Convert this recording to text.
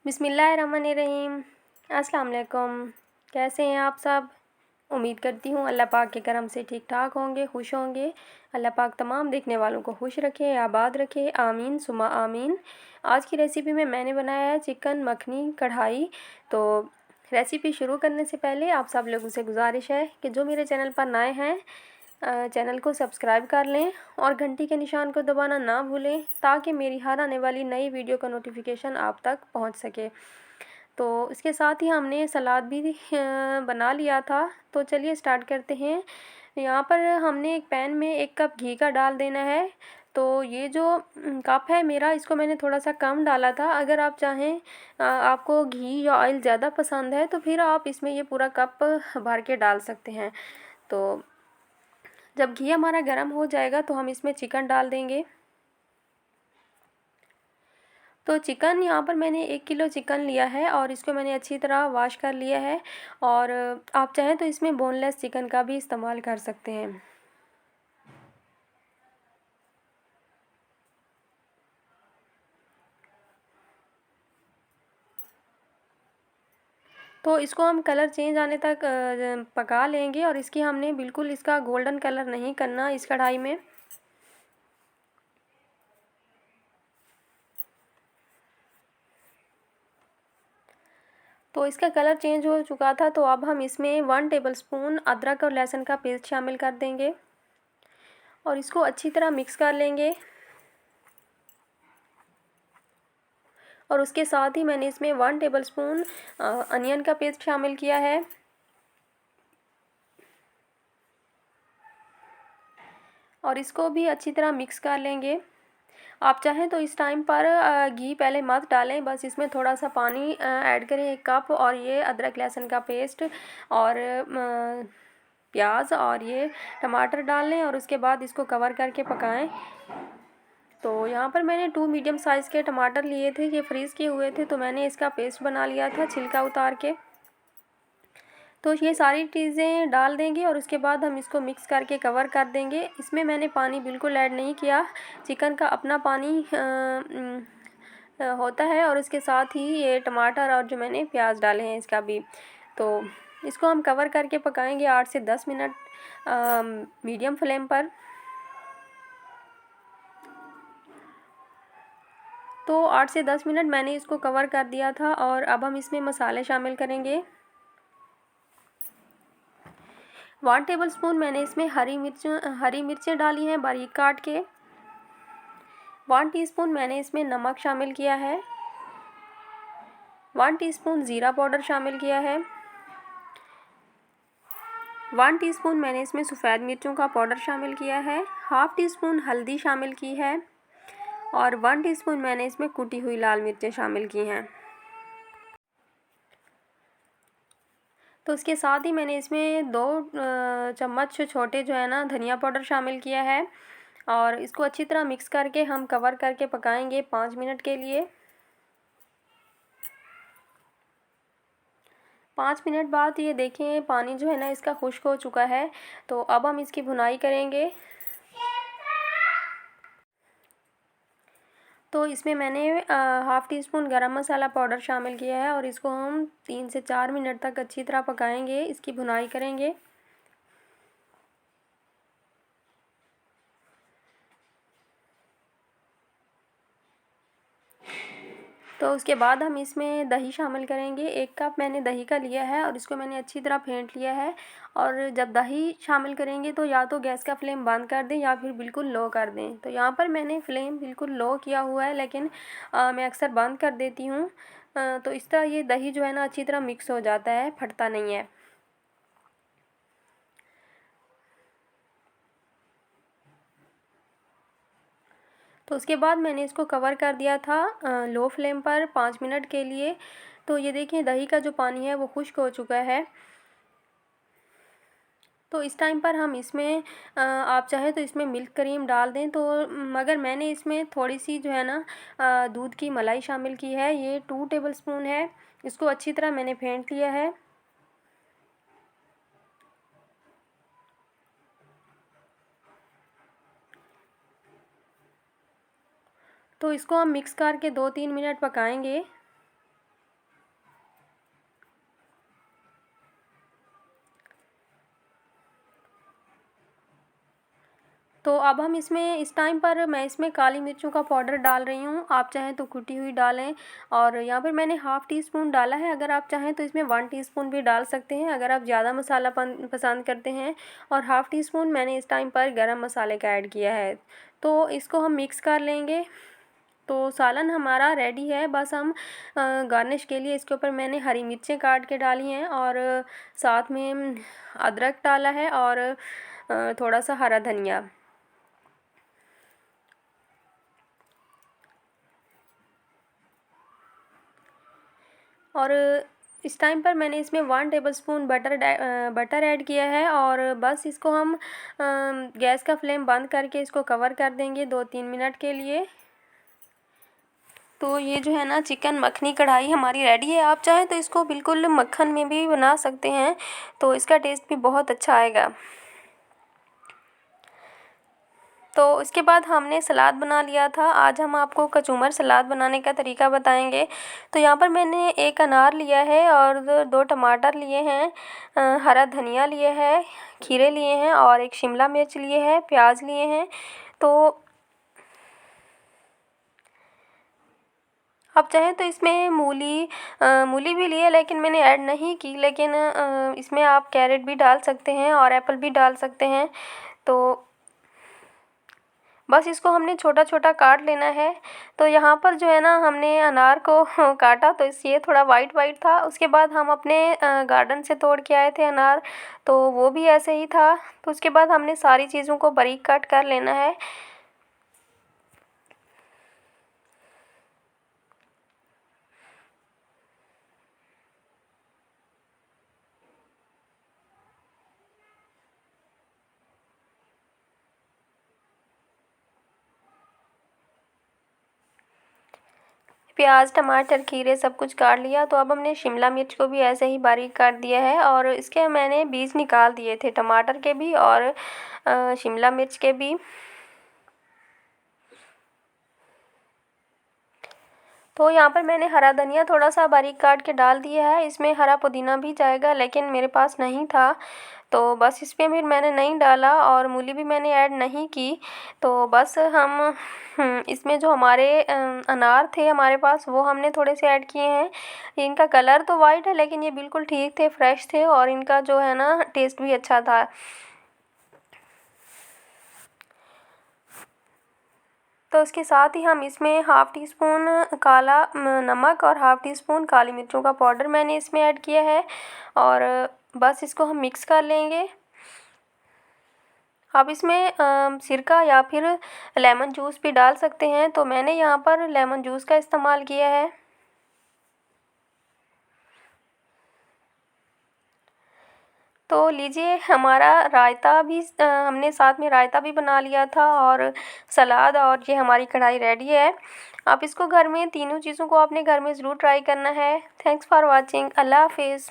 बिस्मिल्लाहिर्रहमानिर्रहीम। अस्सलाम वालेकुम। कैसे हैं आप सब? उम्मीद करती हूँ अल्लाह पाक के करम से ठीक ठाक होंगे, खुश होंगे। अल्लाह पाक तमाम देखने वालों को खुश रखे, आबाद रखे, आमीन सुमा आमीन। आज की रेसिपी में मैंने बनाया है चिकन मखनी कढ़ाई। तो रेसिपी शुरू करने से पहले आप सब लोगों से गुजारिश है कि जो मेरे चैनल पर नए हैं चैनल को सब्सक्राइब कर लें और घंटी के निशान को दबाना ना भूलें, ताकि मेरी हर आने वाली नई वीडियो का नोटिफिकेशन आप तक पहुंच सके। तो इसके साथ ही हमने सलाद भी बना लिया था। तो चलिए स्टार्ट करते हैं। यहाँ पर हमने एक पैन में 1 कप घी का डाल देना है। तो ये जो कप है मेरा, इसको मैंने थोड़ा सा कम डाला था। अगर आप चाहें आपको घी या ऑयल ज़्यादा पसंद है तो फिर आप इसमें ये पूरा कप भर के डाल सकते हैं। तो जब घी हमारा गर्म हो जाएगा तो हम इसमें चिकन डाल देंगे। तो चिकन यहाँ पर मैंने 1 किलो चिकन लिया है और इसको मैंने अच्छी तरह वॉश कर लिया है। और आप चाहें तो इसमें बोनलेस चिकन का भी इस्तेमाल कर सकते हैं। तो इसको हम कलर चेंज आने तक पका लेंगे और इसकी हमने बिल्कुल इसका गोल्डन कलर नहीं करना इस कढ़ाई में। तो इसका कलर चेंज हो चुका था। तो अब हम इसमें 1 टेबलस्पून अदरक और लहसुन का पेस्ट शामिल कर देंगे और इसको अच्छी तरह मिक्स कर लेंगे। और उसके साथ ही मैंने इसमें 1 टेबलस्पून अनियन का पेस्ट शामिल किया है और इसको भी अच्छी तरह मिक्स कर लेंगे। आप चाहें तो इस टाइम पर घी पहले मत डालें, बस इसमें थोड़ा सा पानी ऐड करें 1 कप और ये अदरक लहसुन का पेस्ट और प्याज और ये टमाटर डाल लें और उसके बाद इसको कवर करके पकाएं। तो यहाँ पर मैंने 2 मीडियम साइज़ के टमाटर लिए थे, ये फ्रीज़ किए हुए थे, तो मैंने इसका पेस्ट बना लिया था छिलका उतार के। तो ये सारी चीज़ें डाल देंगे और उसके बाद हम इसको मिक्स करके कवर कर देंगे। इसमें मैंने पानी बिल्कुल ऐड नहीं किया, चिकन का अपना पानी होता है और उसके साथ ही ये टमाटर और जो मैंने प्याज डाले हैं इसका भी। तो इसको हम कवर करके पकाएंगे 8 से 10 मिनट मीडियम फ्लेम पर। तो 8 से 10 मिनट मैंने इसको कवर कर दिया था और अब हम इसमें मसाले शामिल करेंगे। 1 टेबलस्पून मैंने इसमें हरी मिर्चें डाली हैं बारीक काट के। 1 टीस्पून मैंने इसमें नमक शामिल किया है। 1 टीस्पून ज़ीरा पाउडर शामिल किया है। 1 टीस्पून मैंने इसमें सफ़ेद मिर्चों का पाउडर शामिल किया है। हाफ़ टी स्पून हल्दी शामिल की है और 1 टीस्पून मैंने इसमें कुटी हुई लाल मिर्चें शामिल की हैं। तो इसके साथ ही मैंने इसमें 2 चम्मच छोटे जो है ना धनिया पाउडर शामिल किया है और इसको अच्छी तरह मिक्स करके हम कवर करके पकाएंगे 5 मिनट के लिए। 5 मिनट बाद ये देखें पानी जो है ना इसका खुश्क हो चुका है। तो अब हम इसकी भुनाई करेंगे। तो इसमें मैंने हाफ़ टी स्पून गरम मसाला पाउडर शामिल किया है और इसको हम 3 से 4 मिनट तक अच्छी तरह पकाएंगे, इसकी भुनाई करेंगे। तो उसके बाद हम इसमें दही शामिल करेंगे। 1 कप मैंने दही का लिया है और इसको मैंने अच्छी तरह फेंट लिया है। और जब दही शामिल करेंगे तो या तो गैस का फ्लेम बंद कर दें या फिर बिल्कुल लो कर दें। तो यहाँ पर मैंने फ्लेम बिल्कुल लो किया हुआ है, लेकिन मैं अक्सर बंद कर देती हूँ। तो इस तरह ये दही जो है ना अच्छी तरह मिक्स हो जाता है, फटता नहीं है। तो उसके बाद मैंने इसको कवर कर दिया था लो फ्लेम पर 5 मिनट के लिए। तो ये देखिए दही का जो पानी है वो खुश्क हो चुका है। तो इस टाइम पर हम इसमें आप चाहें तो इसमें मिल्क क्रीम डाल दें। तो मगर मैंने इसमें थोड़ी सी जो है ना दूध की मलाई शामिल की है, ये 2 टेबलस्पून है। इसको अच्छी तरह मैंने फेंट लिया है। तो इसको हम मिक्स करके 2-3 मिनट पकाएंगे। तो अब हम इसमें इस टाइम पर मैं इसमें काली मिर्चों का पाउडर डाल रही हूँ। आप चाहें तो कुटी हुई डालें, और यहाँ पर मैंने हाफ़ टी स्पून डाला है। अगर आप चाहें तो इसमें 1 टीस्पून भी डाल सकते हैं अगर आप ज़्यादा मसाला पसंद करते हैं। और हाफ़ टी स्पून मैंने इस टाइम पर गरम मसाले का ऐड किया है। तो इसको हम मिक्स कर लेंगे। तो सालन हमारा रेडी है। बस हम गार्निश के लिए इसके ऊपर मैंने हरी मिर्चें काट के डाली हैं, और साथ में अदरक डाला है, और थोड़ा सा हरा धनिया। और इस टाइम पर मैंने इसमें 1 टेबलस्पून बटर ऐड किया है, और बस इसको हम गैस का फ्लेम बंद करके इसको कवर कर देंगे 2-3 मिनट के लिए। तो ये जो है ना चिकन मखनी कढ़ाई हमारी रेडी है। आप चाहें तो इसको बिल्कुल मक्खन में भी बना सकते हैं, तो इसका टेस्ट भी बहुत अच्छा आएगा। तो इसके बाद हमने सलाद बना लिया था। आज हम आपको कचूमर सलाद बनाने का तरीका बताएंगे। तो यहाँ पर मैंने 1 अनार लिया है, और 2 टमाटर लिए हैं, हरा धनिया लिए है, खीरे लिए हैं, और 1 शिमला मिर्च लिए है, प्याज लिए हैं। तो आप चाहें तो इसमें मूली भी ली है, लेकिन मैंने ऐड नहीं की। लेकिन इसमें आप कैरेट भी डाल सकते हैं और एप्पल भी डाल सकते हैं। तो बस इसको हमने छोटा छोटा काट लेना है। तो यहाँ पर जो है ना हमने अनार को काटा, तो ये थोड़ा वाइट वाइट था। उसके बाद हम अपने गार्डन से तोड़ के आए थे अनार, तो वो भी ऐसे ही था। तो उसके बाद हमने सारी चीज़ों को बारीक कट कर लेना है। प्याज, टमाटर, खीरे सब कुछ काट लिया। तो अब हमने शिमला मिर्च को भी ऐसे ही बारीक काट दिया है, और इसके मैंने बीज निकाल दिए थे, टमाटर के भी और शिमला मिर्च के भी। तो यहाँ पर मैंने हरा धनिया थोड़ा सा बारीक काट के डाल दिया है। इसमें हरा पुदीना भी जाएगा, लेकिन मेरे पास नहीं था, तो बस इस पे फिर मैंने नहीं डाला, और मूली भी मैंने ऐड नहीं की। तो बस हम इसमें जो हमारे अनार थे हमारे पास, वो हमने थोड़े से ऐड किए हैं। इनका कलर तो वाइट है, लेकिन ये बिल्कुल ठीक थे, फ्रेश थे, और इनका जो है ना टेस्ट भी अच्छा था। तो उसके साथ ही हम इसमें हाफ़ टी स्पून काला नमक और हाफ़ टी स्पून काली मिर्चों का पाउडर मैंने इसमें ऐड किया है, और बस इसको हम मिक्स कर लेंगे। आप इसमें सिरका या फिर लेमन जूस भी डाल सकते हैं, तो मैंने यहाँ पर लेमन जूस का इस्तेमाल किया है। तो लीजिए, हमारा रायता भी हमने साथ में रायता भी बना लिया था, और सलाद, और ये हमारी कढ़ाई रेडी है। आप इसको घर में तीनों चीज़ों को अपने घर में ज़रूर ट्राई करना है। Thanks for watching. अल्लाह हाफिज़।